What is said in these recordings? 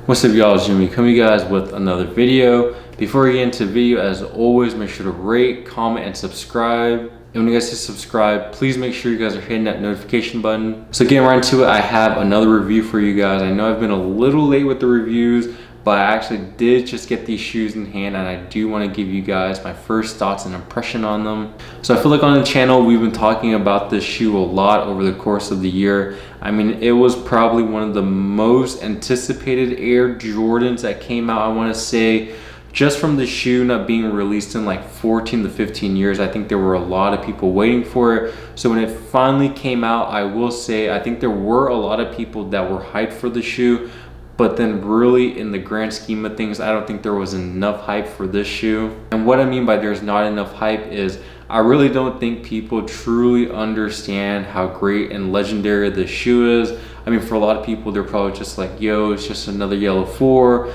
What's up, y'all? It's Jimmy coming to you guys with another video. Before we get into the video, as always, make sure to rate, comment, and subscribe. And when you guys hit subscribe, please make sure you guys are hitting that notification button. So getting right into it, I have another review for you guys. I know I've been a little late with the reviews, but I actually did just get these shoes in hand, and I do want to give you guys my first thoughts and impression on them. So I feel like on the channel, we've been talking about this shoe a lot over the course of the year. I mean, it was probably one of the most anticipated Air Jordans that came out, I want to say. Just from the shoe not being released in like 14 to 15 years, I think there were a lot of people waiting for it. So when it finally came out, I will say, I think there were a lot of people that were hyped for the shoe. But then really in the grand scheme of things, I don't think there was enough hype for this shoe. And what I mean by there's not enough hype is I really don't think people truly understand how great and legendary this shoe is. I mean, for a lot of people, they're probably just like, yo, it's just another yellow 4.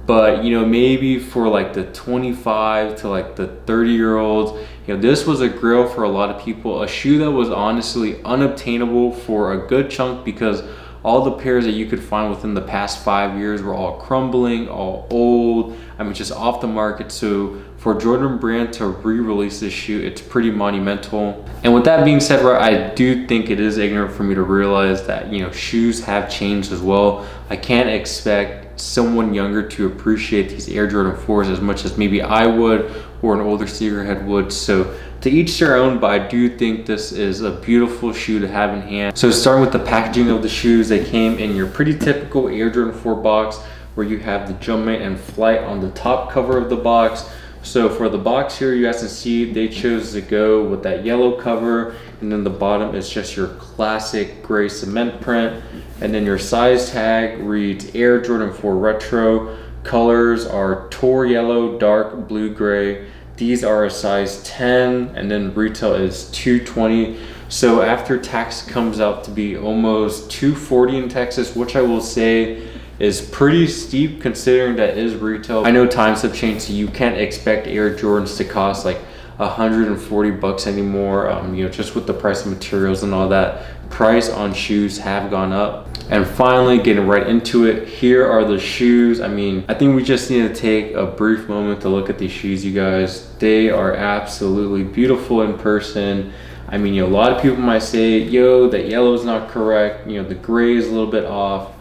But you know, maybe for like the 25 to like the 30-year-olds, you know, this was a grail for a lot of people. A shoe that was honestly unobtainable for a good chunk, because all the pairs that you could find within the past 5 years were all crumbling, all old, I mean, just off the market. So for Jordan Brand to re-release this shoe, it's pretty monumental. And with that being said, right, I do think it is ignorant for me to realize that, you know, shoes have changed as well. I can't expect someone younger to appreciate these Air Jordan 4s as much as maybe I would, or an older sneakerhead would. So to each their own, but I do think this is a beautiful shoe to have in hand. So starting with the packaging of the shoes, they came in your pretty typical Air Jordan 4 box, where you have the Jumpman and Flight on the top cover of the box. So for the box here, you guys can see they chose to go with that yellow cover, and then the bottom is just your classic gray cement print. And then your size tag reads Air Jordan 4 Retro. Colors are Tor Yellow, Dark Blue Gray. These are a size 10, and then retail is $220. So after tax comes out to be almost $240 in Texas, which I will say is pretty steep considering that is retail. I know times have changed, so you can't expect Air Jordans to cost like 140 bucks anymore. You know, just with the price of materials and all that, price on shoes have gone up. And finally, getting right into it, here are the shoes. I mean, I think we just need to take a brief moment to look at these shoes, you guys. They are absolutely beautiful in person. I mean, you know, a lot of people might say, yo, that yellow is not correct, you know, the gray is a little bit off.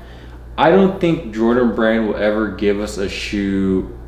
I don't think Jordan Brand will ever give us a shoe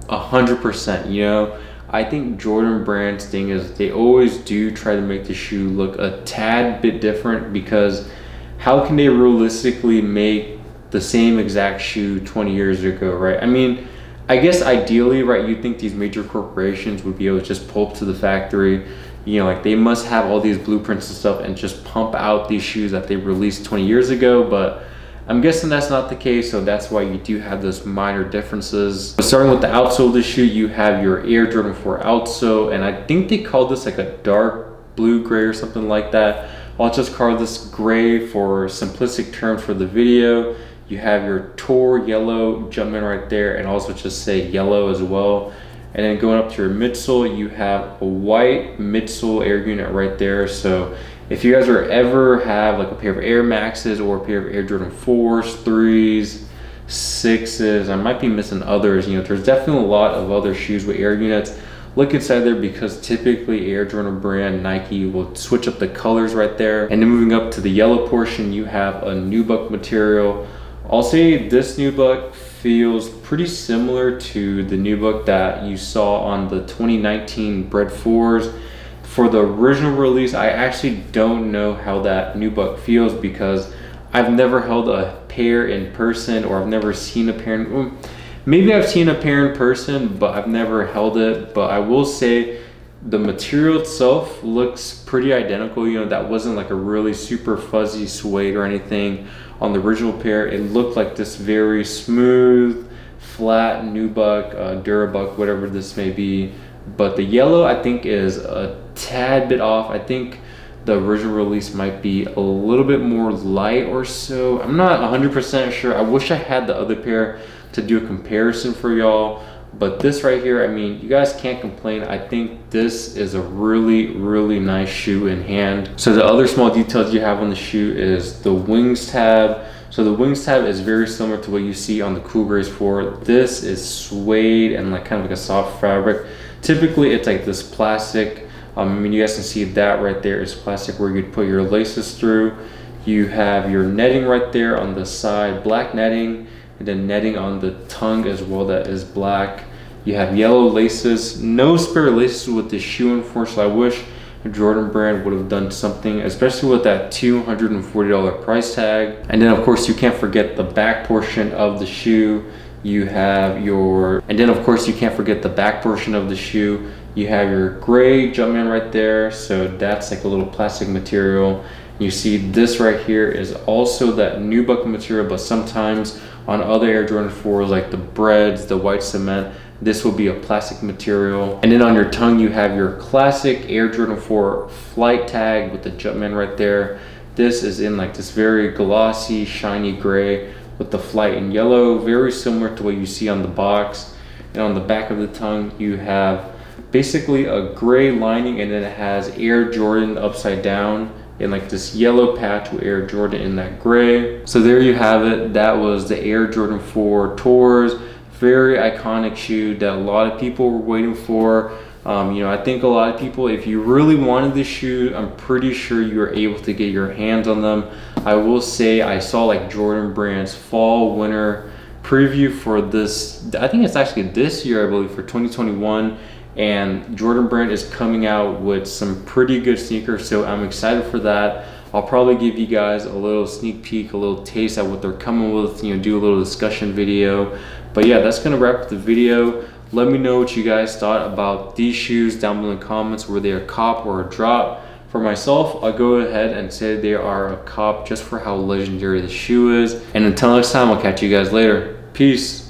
100%, you know. I think Jordan Brand's thing is they always do try to make the shoe look a tad bit different, because how can they realistically make the same exact shoe 20 years ago, right? I mean, I guess ideally, right, you'd think these major corporations would be able to just pull up to the factory, you know, like they must have all these blueprints and stuff and just pump out these shoes that they released 20 years ago, but I'm guessing that's not the case, so that's why you do have those minor differences. So starting with the outsole of the shoe, you have your Air Jordan 4 outsole, and I think they call this like a dark blue gray or something like that. I'll just call this gray for simplistic terms for the video. You have your Tor yellow Jumpman right there, and also just say yellow as well. And then going up to your midsole, you have a white midsole Air unit right there. So if you guys are ever have like a pair of Air Maxes or a pair of Air Jordan 4s, 3s, 6s, I might be missing others, you know, there's definitely a lot of other shoes with Air units. Look inside there, because typically Air Jordan Brand, Nike will switch up the colors right there. And then moving up to the yellow portion, you have a nubuck material. I'll say this nubuck feels pretty similar to the nubuck that you saw on the 2019 Bred 4s. For the original release, I actually don't know how that nubuck feels, because I've never held a pair in person, or I've never seen a pair in, maybe I've seen a pair in person, but I've never held it. But I will say the material itself looks pretty identical. You know, that wasn't like a really super fuzzy suede or anything on the original pair. It looked like this very smooth, flat nubuck, durabuck, whatever this may be. But the yellow, I think, is a tad bit off. I think the original release might be a little bit more light or so. I'm not 100% sure. I wish I had the other pair to do a comparison for y'all, but this right here, I mean, you guys can't complain. I think this is a really nice shoe in hand. So the other small details you have on the shoe is the wings tab. So the wings tab is very similar to what you see on the Cool Grays 4. This is suede and like kind of like a soft fabric. Typically it's like this plastic. I mean, you guys can see that right there is plastic where you'd put your laces through. You have your netting right there on the side, black netting, and then netting on the tongue as well, that is black. You have yellow laces, no spare laces with this shoe, unfortunately. I wish Jordan Brand would have done something, especially with that $240 price tag. And then of course you can't forget the back portion of the shoe. You have your, and then of course you can't forget the back portion of the shoe. You have your gray Jumpman right there, so that's like a little plastic material. You see this right here is also that nubuck material, but sometimes on other Air Jordan 4s like the breads, the white cement, this will be a plastic material. And then on your tongue you have your classic Air Jordan 4 flight tag with the Jumpman right there. This is in like this very glossy shiny gray with the flight in yellow, very similar to what you see on the box. And on the back of the tongue you have basically a gray lining, and then it has Air Jordan upside down in like this yellow patch with Air Jordan in that gray. So there you have it. That was the Air Jordan 4 Tours. Very iconic shoe that a lot of people were waiting for. You know, I think a lot of people, if you really wanted this shoe, I'm pretty sure you were able to get your hands on them. I will say I saw like Jordan Brand's fall winter preview for this, I think it's actually this year, I believe, for 2021. And Jordan Brand is coming out with some pretty good sneakers, so I'm excited for that. I'll probably give you guys a little sneak peek, a little taste at what they're coming with, you know, do a little discussion video. But yeah, that's gonna wrap up the video. Let me know what you guys thought about these shoes down below in the comments. Were they a cop or a drop? For myself, I'll go ahead and say they are a cop just for how legendary the shoe is. And until next time, I'll catch you guys later. Peace.